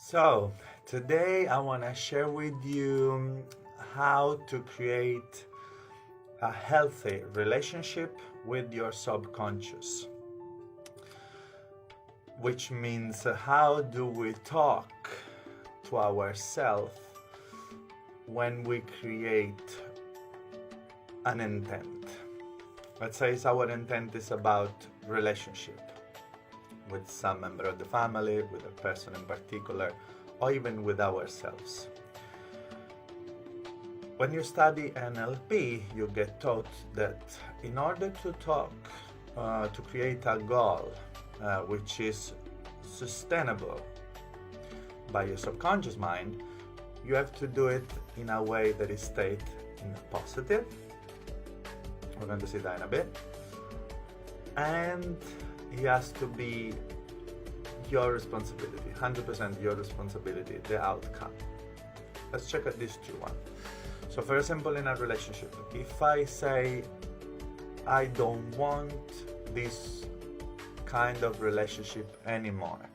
So, today I want to share with you how to create a healthy relationship with your subconscious, which means how do we talk to ourselves when we create an intent. Let's say our intent is about relationship with some member of the family, with a person in particular, or even with ourselves. When you study NLP, you get taught that in order to talk, to create a goal which is sustainable by your subconscious mind, you have to do it in a way that is stated in positive. We're going to see that in a bit. And it has to be your responsibility, 100% your responsibility, the outcome. Let's check out these two ones. So for example, in a relationship, if I say, I don't want this kind of relationship anymore,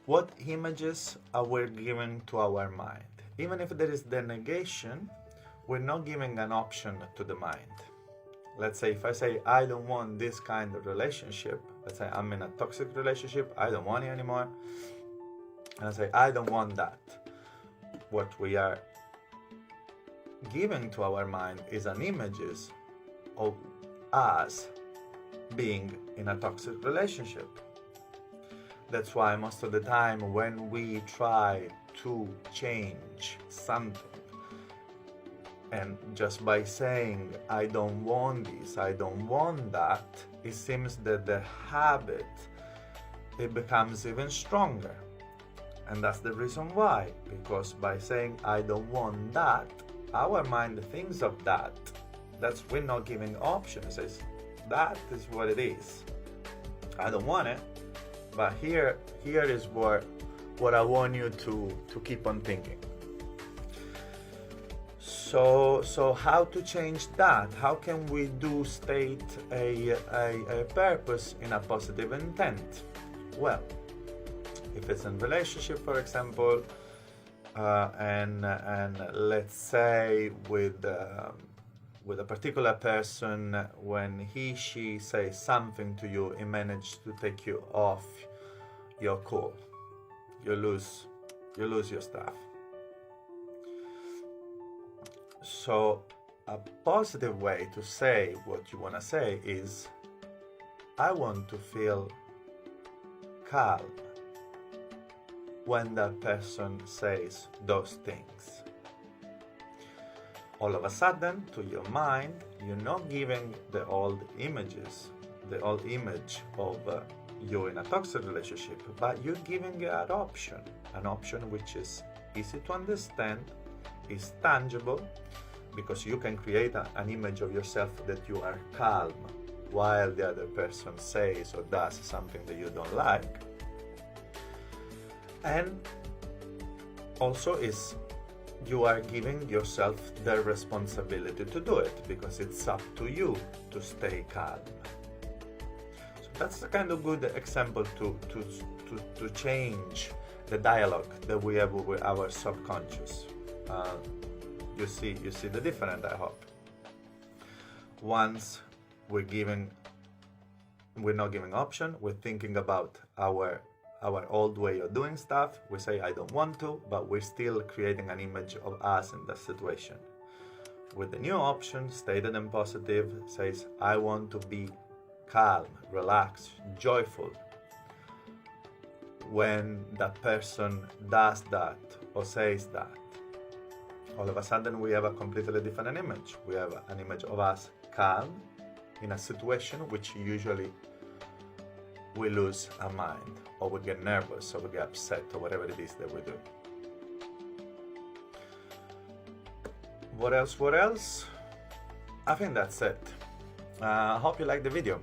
what images are we giving to our mind? Even if there is the negation, we're not giving an option to the mind. Let's say if I say, I don't want this kind of relationship, let's say I'm in a toxic relationship, I don't want it anymore, and I say, I don't want that. What we are giving to our mind is an images of us being in a toxic relationship. That's why most of the time when we try to change something, and just by saying, I don't want this, I don't want that, it seems that the habit, it becomes even stronger. And that's the reason why, because by saying, I don't want that, our mind thinks of that. We're not giving options. It says, that is what it is. I don't want it, but here is what I want you to keep on thinking. So how to change that? How can we state a purpose in a positive intent? Well, if it's in relationship, for example, and let's say with a particular person, when she says something to you, it manages to take you off your cool. You lose your stuff. So a positive way to say what you want to say is, I want to feel calm when that person says those things. All of a sudden, to your mind, you're not giving the old image of you in a toxic relationship, but you're giving an option which is easy to understand, is tangible, because you can create an image of yourself that you are calm while the other person says or does something that you don't like. And also you are giving yourself the responsibility to do it, because it's up to you to stay calm. So that's a kind of good example to change the dialogue that we have with our subconscious. You see the difference, I hope. Once we're not giving option, we're thinking about our old way of doing stuff. We say, I don't want to, but we're still creating an image of us in that situation. With the new option, stated in positive, says, I want to be calm, relaxed, joyful. When that person does that or says that, all of a sudden we have a completely different image. We have an image of us calm in a situation which usually we lose our mind, or we get nervous, or we get upset, or whatever it is that we do. What else? I think that's it. I hope you liked the video.